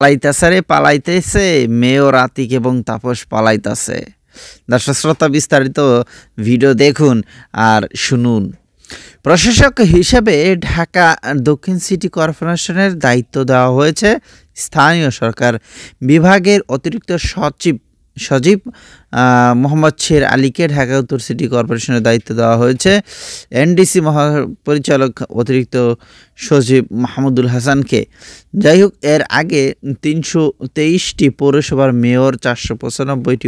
পালাইতাছে রে পালাইতেছে, মেয়র আতিক এবং তাপস পালাইতাছে। দর্শক শ্রোতা, বিস্তারিত ভিডিও দেখুন আর শুনুন। প্রশাসক হিসেবে ঢাকা দক্ষিণ সিটি কর্পোরেশনের দায়িত্ব দেওয়া হয়েছে স্থানীয় সরকার বিভাগের অতিরিক্ত সচিব মোহাম্মদ শের আলীকে। ঢাকা উত্তর সিটি কর্পোরেশনের দায়িত্ব দেওয়া হয়েছে এনডিসি মহাপরিচালক অতিরিক্ত সচিব মাহমুদুল হাসানকে। যাই হোক, এর আগে ৩২৩টি পৌরসভার মেয়র, ৪৯৫টি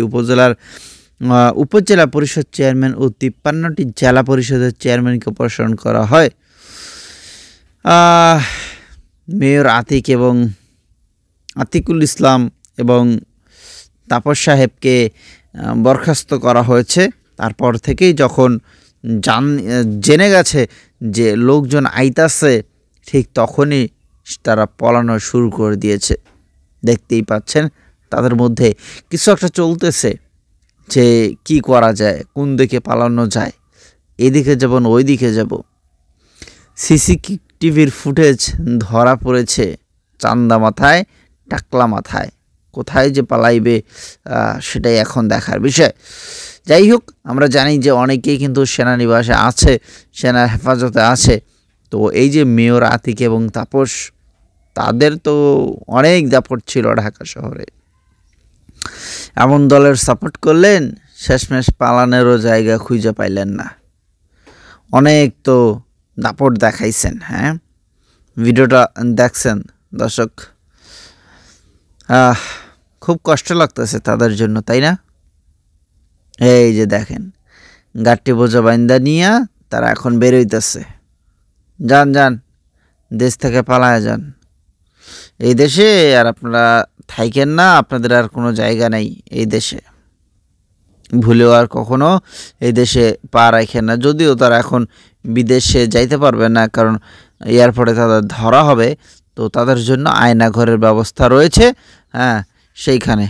উপজেলা পরিষদ চেয়ারম্যান ও ৫৩টি জেলা পরিষদের চেয়ারম্যানকে অপসারণ করা হয়। মেয়র আতিকুল ইসলাম এবং তাপস সাহেবকে বরখাস্ত করা হয়েছে। তারপর থেকেই যখন জেনে গেছে যে লোকজন আইতাছে, ঠিক তখনই তারা পলানো শুরু করে দিয়েছে। দেখতেই পাচ্ছেন তাদের মধ্যে কিছু একটা চলতেছে যে কি করা যায়, কোন দিকে পালানো যায়, এদিকে যাব না ওই দিকে যাব। সিসিটিভির ফুটেজ ধরা পড়েছে চান্দা মাথায়, টাকলা মাথায়। কোথায় যে পালাইবে সেটাই এখন দেখার বিষয়। যাই হোক, আমরা জানি যে অনেকেই কিন্তু সেনানিবাসে আছে, সেনার হেফাজতে আছে। তো এই যে মেয়র আতিক এবং তাপস, তাদের তো অনেক দাপট ছিল ঢাকা শহরে। এমন দলের সাপোর্ট করলেন, শেষমেশ পালানেরও জায়গা খুঁজে পাইলেন না। অনেক তো দাপট দেখাইছেন। হ্যাঁ, ভিডিওটা দেখছেন দর্শক, খুব কষ্ট লাগতেছে তাদের জন্য, তাই না? এই যে দেখেন, গাঠটি বোঝা বাইন্দা নিয়ে তারা এখন বেরোইতেছে। যান, দেশ থেকে পালায় যান। এই দেশে আর আপনারা থাইকেন না, আপনাদের আর কোনো জায়গা নেই এই দেশে। ভুলেও আর কখনো এই দেশে পা রাখেন না। যদিও তারা এখন বিদেশে যাইতে পারবে না, কারণ এয়ারপোর্টে তাদের ধরা হবে। তো তাদের জন্য আয়না ঘরের ব্যবস্থা রয়েছে, হ্যাঁ, সেইখানে